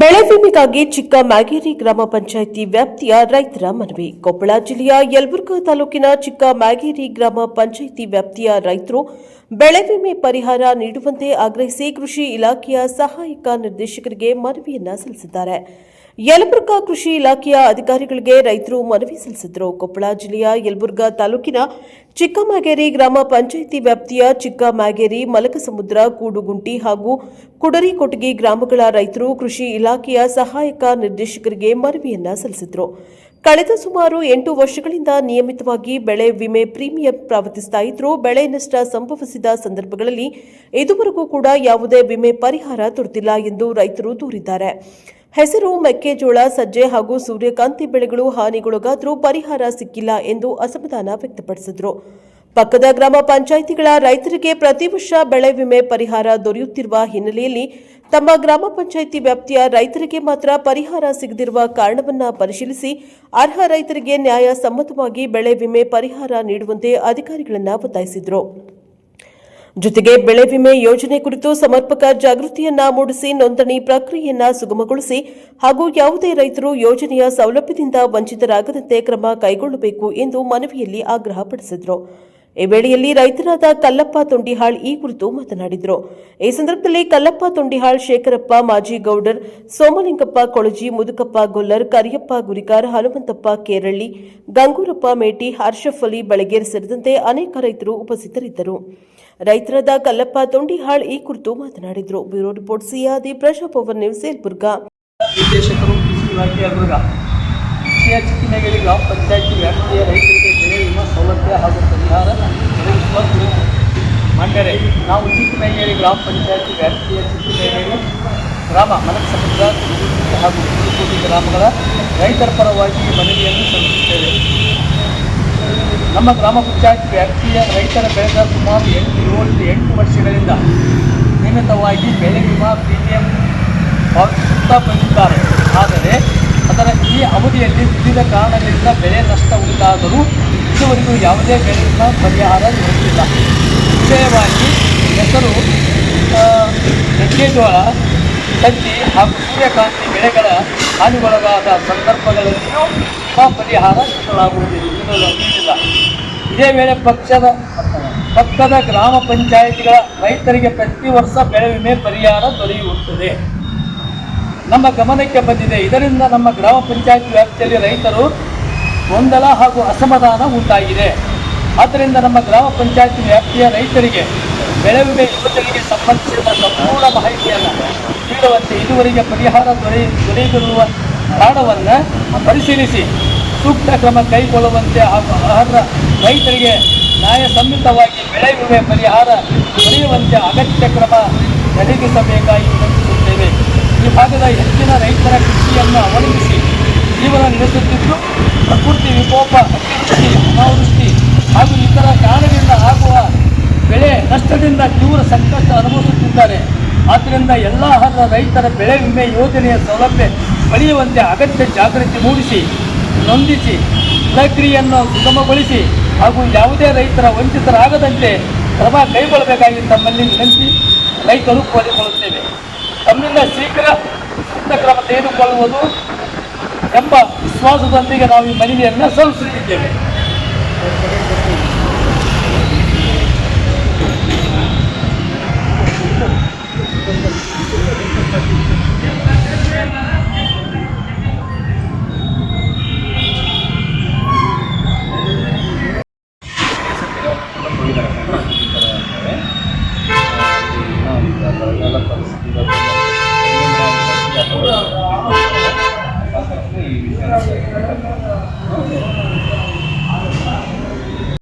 ಬೆಳೆ ವಿಮೆಗಾಗಿ ಚಿಕ್ಕ ಮ್ಯಾಗೇರಿ ಗ್ರಾಮ ಪಂಚಾಯಿತಿ ವ್ಯಾಪ್ತಿಯ ರೈತರ ಮನವಿ. ಕೊಪ್ಪಳ ಜಿಲ್ಲೆಯ ಯಲಬುರ್ಗಾ ತಾಲೂಕಿನ ಚಿಕ್ಕ ಮ್ಯಾಗೇರಿ ಗ್ರಾಮ ಪಂಚಾಯಿತಿ ವ್ಯಾಪ್ತಿಯ ರೈತರು ಬೆಳೆ ವಿಮೆ ಪರಿಹಾರ ನೀಡುವಂತೆ ಆಗ್ರಹಿಸಿ ಕೃಷಿ ಇಲಾಖೆಯ ಸಹಾಯಕ ನಿರ್ದೇಶಕರಿಗೆ ಮನವಿಯನ್ನ ಸಲ್ಲಿಸಿದ್ದಾರೆ. ಯಲಬುರ್ಗಾ ಕೃಷಿ ಇಲಾಖೆಯ ಅಧಿಕಾರಿಗಳಿಗೆ ರೈತರು ಮನವಿ ಸಲ್ಲಿಸಿದರು. ಕೊಪ್ಪಳ ಜಿಲ್ಲೆಯ ಯಲಬುರ್ಗಾ ತಾಲೂಕಿನ ಚಿಕ್ಕಮ್ಯಾಗೇರಿ ಗ್ರಾಮ ಪಂಚಾಯಿತಿ ವ್ಯಾಪ್ತಿಯ ಚಿಕ್ಕಮ್ಯಾಗೇರಿ, ಮಲಕಸಮುದ್ರ, ಕೂಡುಗುಂಟಿ ಹಾಗೂ ಕುಡರಿಕೊಟಗಿ ಗ್ರಾಮಗಳ ರೈತರು ಕೃಷಿ ಇಲಾಖೆಯ ಸಹಾಯಕ ನಿರ್ದೇಶಕರಿಗೆ ಮನವಿಯನ್ನ ಸಲ್ಲಿಸಿದರು. ಕಳೆದ ಸುಮಾರು 8 ವರ್ಷಗಳಿಂದ ನಿಯಮಿತವಾಗಿ ಬೆಳೆ ವಿಮೆ ಪ್ರೀಮಿಯಂ ಪಾವತಿಸ್ತಾ ಇದ್ದರೂ ಬೆಳೆ ನಷ್ಟ ಸಂಭವಿಸಿದ ಸಂದರ್ಭಗಳಲ್ಲಿ ಇದುವರೆಗೂ ಕೂಡ ಯಾವುದೇ ವಿಮೆ ಪರಿಹಾರ ದೊರೆತಿಲ್ಲ ಎಂದು ರೈತರು ದೂರಿದ್ದಾರೆ. ಹೆಸರು, ಮೆಕ್ಕೆಜೋಳ, ಸಜ್ಜೆ ಹಾಗೂ ಸೂರ್ಯಕಾಂತಿ ಬೆಳೆಗಳು ಹಾನಿಗೊಳಗಾದರೂ ಪರಿಹಾರ ಸಿಕ್ಕಿಲ್ಲ ಎಂದು ಅಸಮಾಧಾನ ವ್ಯಕ್ತಪಡಿಸಿದರು. ಪಕ್ಕದ ಗ್ರಾಮ ಪಂಚಾಯಿತಿಗಳ ರೈತರಿಗೆ ಪ್ರತಿ ವರ್ಷ ಬೆಳೆ ವಿಮೆ ಪರಿಹಾರ ದೊರೆಯುತ್ತಿರುವ ಹಿನ್ನೆಲೆಯಲ್ಲಿ ತಮ್ಮ ಗ್ರಾಮ ಪಂಚಾಯಿತಿ ವ್ಯಾಪ್ತಿಯ ರೈತರಿಗೆ ಮಾತ್ರ ಪರಿಹಾರ ಸಿಗದಿರುವ ಕಾರಣವನ್ನು ಪರಿಶೀಲಿಸಿ ಅರ್ಹ ರೈತರಿಗೆ ನ್ಯಾಯ ಸಮ್ಮತವಾಗಿ ಬೆಳೆ ವಿಮೆ ಪರಿಹಾರ ನೀಡುವಂತೆ ಅಧಿಕಾರಿಗಳನ್ನು ಒತ್ತಾಯಿಸಿದರು. ಜೊತೆಗೆ ಬೆಳೆ ವಿಮೆ ಯೋಜನೆ ಕುರಿತು ಸಮರ್ಪಕ ಜಾಗೃತಿಯನ್ನ ಮೂಡಿಸಿ ನೋಂದಣಿ ಪ್ರಕ್ರಿಯೆಯನ್ನ ಸುಗಮಗೊಳಿಸಿ ಹಾಗೂ ಯಾವುದೇ ರೈತರು ಯೋಜನೆಯ ಸೌಲಭ್ಯದಿಂದ ವಂಚಿತರಾಗದಂತೆ ಕ್ರಮ ಕೈಗೊಳ್ಳಬೇಕು ಎಂದು ಮನವಿಯಲ್ಲಿ ಆಗ್ರಹಪಡಿಸಿದರು. ಈ ವೇಳೆಯಲ್ಲಿ ರೈತರಾದ ಕಲ್ಲಪ್ಪ ತೊಂಡಿಹಾಳ್ ಈ ಕುರಿತು ಮಾತನಾಡಿದರು. ಈ ಸಂದರ್ಭದಲ್ಲಿ ಕಲ್ಲಪ್ಪ ತೊಂಡಿಹಾಳ್, ಶೇಖರಪ್ಪ ಮಾಜಿ ಗೌಡರ್, ಸೋಮಲಿಂಗಪ್ಪ ಕೊಳಜಿ, ಮುದುಕಪ್ಪ ಗೊಲ್ಲರ್, ಕರಿಯಪ್ಪ ಗುರಿಕಾರ್, ಹನುಮಂತಪ್ಪ ಕೇರಳ್ಳಿ, ಗಂಗೂರಪ್ಪ ಮೇಟಿ, ಹರ್ಷಫ್ ಅಲಿ ಬಳಗೇರ್ ಸೇರಿದಂತೆ ಅನೇಕ ರೈತರು ಉಪಸ್ಥಿತರಿದ್ದರು. ರೈತರಾದ ಕಲ್ಲಪ್ಪ ತೊಂಡಿಹಾಳ್ ಈ ಕುರಿತು ಮಾತನಾಡಿದರು. ಬ್ಯೂರೋ ರಿಪೋರ್ಟ್ ಸಿಯಾದಿ, ಪ್ರಜಾಪವನ್ ನ್ಯೂಸ್, ಯಲಬುರ್ಗಾ. ನಿರ್ದೇಶಕರು ಕೃಷಿ ಇಲಾಖೆ ಯಲಬುರ್ಗಾ. ಚಿಕ್ಕಮ್ಯಾಗೇರಿ ಗ್ರಾಮ ಪಂಚಾಯಿತಿ ವ್ಯಾಪ್ತಿಯ ರೈತರಿಗೆ ಬೆಳೆ ವಿಮಾ ಸೌಲಭ್ಯ ಹಾಗೂ ಪರಿಹಾರ ಒದಗಿಸುವ ಕುರಿತು ಮಾನ್ಯರೇ, ನಾವು ಚಿಕ್ಕಮ್ಯಾಗೇರಿ ಗ್ರಾಮ ಪಂಚಾಯಿತಿ ವ್ಯಾಪ್ತಿಯ ಚಿಕ್ಕಮ್ಯಾಗೇರಿ ಗ್ರಾಮ, ಮಲಕಸಮುದ್ರ ಹಾಗೂ ಕೂಡುಗುಂಟಿ ಗ್ರಾಮಗಳ ರೈತರ ಪರವಾಗಿ ಮನವಿಯನ್ನು ಸಲ್ಲಿಸುತ್ತೇವೆ. ನಮ್ಮ ಗ್ರಾಮ ಪಂಚಾಯತ್ ವ್ಯಾಪ್ತಿಯ ರೈತರ ಬೆಳೆದ ಸುಮಾರು 8 ವರ್ಷಗಳಿಂದ ನಿಯಮಿತವಾಗಿ ಬೆಳೆ ವಿಮಾ ಪ್ರೀಮಿಯಂ ಪಾವತಿಸುತ್ತಾ ಬಂದಿದ್ದಾರೆ. ಆದರೆ ಅದರ ಈ ಅವಧಿಯಲ್ಲಿ ವಿವಿಧ ಕಾರಣಗಳಿಂದ ಬೆಳೆ ನಷ್ಟ ಉಂಟಾದರೂ ಇದುವರೆಗೂ ಯಾವುದೇ ಬೆಳೆ ವಿಮಾ ಪರಿಹಾರ ದೊರೆತಿಲ್ಲ. ವಿಶೇಷವಾಗಿ ಹೆಸರು, ಮೆಕ್ಕೆಜೋಳ, ಸಜ್ಜೆ ಹಾಗೂ ಸೂರ್ಯಕಾಂತಿ ಬೆಳೆಗಳ ಹಾನಿಗೊಳಗಾದ ಸಂದರ್ಭಗಳಲ್ಲಿಯೂ ಪರಿಹಾರ ನೀಡಲಾಗುವುದಿಲ್ಲ. ಇದೇ ವೇಳೆ ಪಕ್ಕದ ಗ್ರಾಮ ಪಂಚಾಯಿತಿಗಳ ರೈತರಿಗೆ ಪ್ರತಿ ವರ್ಷ ಬೆಳೆ ವಿಮೆ ಪರಿಹಾರ ದೊರೆಯುತ್ತದೆ ನಮ್ಮ ಗಮನಕ್ಕೆ ಬಂದಿದೆ. ಇದರಿಂದ ನಮ್ಮ ಗ್ರಾಮ ಪಂಚಾಯಿತಿ ವ್ಯಾಪ್ತಿಯಲ್ಲಿ ರೈತರು ಗೊಂದಲ ಹಾಗೂ ಅಸಮಾಧಾನ ಉಂಟಾಗಿದೆ. ಆದ್ದರಿಂದ ನಮ್ಮ ಗ್ರಾಮ ಪಂಚಾಯಿತಿ ವ್ಯಾಪ್ತಿಯ ರೈತರಿಗೆ ಬೆಳೆ ವಿಮೆ ಯೋಜನೆಗೆ ಸಂಬಂಧಿಸಿದ ಸಂಪೂರ್ಣ ಮಾಹಿತಿಯನ್ನು ನೀಡುವಂತೆ, ಇದುವರೆಗೆ ಪರಿಹಾರ ದೊರೆಯದಿರುವ ಕಾರಣವನ್ನು ಪರಿಶೀಲಿಸಿ ಸೂಕ್ತ ಕ್ರಮ ಕೈಗೊಳ್ಳುವಂತೆ ಹಾಗೂ ಅರ್ಹ ರೈತರಿಗೆ ನ್ಯಾಯಸಮ್ಮತವಾಗಿ ಬೆಳೆ ವಿಮೆ ಪರಿಹಾರ ದೊರೆಯುವಂತೆ ಅಗತ್ಯ ಕ್ರಮ ಜರುಗಿಸಬೇಕಾಗಿ ವಿನಂತಿಸುತ್ತೇವೆ. ಈ ಭಾಗದ ಹೆಚ್ಚಿನ ರೈತರ ಕೃಷಿಯನ್ನು ಅವಲಂಬಿಸಿ ಜೀವನ ನಡೆಸುತ್ತಿದ್ದು ಪ್ರಕೃತಿ ವಿಕೋಪ, ಅತಿವೃಷ್ಟಿ, ಅನಾವೃಷ್ಟಿ ಹಾಗೂ ಇತರ ಕಾರಣಗಳಿಂದ ಆಗುವ ಬೆಳೆ ನಷ್ಟದಿಂದ ತೀವ್ರ ಸಂಕಷ್ಟ ಅನುಭವಿಸುತ್ತಿದ್ದಾರೆ. ಆದ್ದರಿಂದ ಎಲ್ಲ ಅರ್ಹ ರೈತರ ಬೆಳೆ ವಿಮೆ ಯೋಜನೆಯ ಸೌಲಭ್ಯ ಪಡೆಯುವಂತೆ ಅಗತ್ಯ ಜಾಗೃತಿ ಮೂಡಿಸಿ ನೊಂದಿಸಿ ಪ್ರಕ್ರಿಯೆಯನ್ನು ಸುಗಮಗೊಳಿಸಿ ಹಾಗೂ ಯಾವುದೇ ರೈತರ ವಂಚಿತರಾಗದಂತೆ ಕ್ರಮ ಕೈಗೊಳ್ಳಬೇಕಾಗಿ ತಮ್ಮಲ್ಲಿ ವಿನಂತಿ ರೈತರು ಕೋರಿಕೊಳ್ಳುತ್ತೇವೆ. ತಮ್ಮಿಂದ ಶೀಘ್ರ ಸೂಕ್ತ ಕ್ರಮ ತೆಗೆದುಕೊಳ್ಳುವುದು ಎಂಬ ವಿಶ್ವಾಸದೊಂದಿಗೆ ನಾವು ಈ ಮನವಿಯನ್ನು ಸಲ್ಲಿಸುತ್ತಿದ್ದೇವೆ.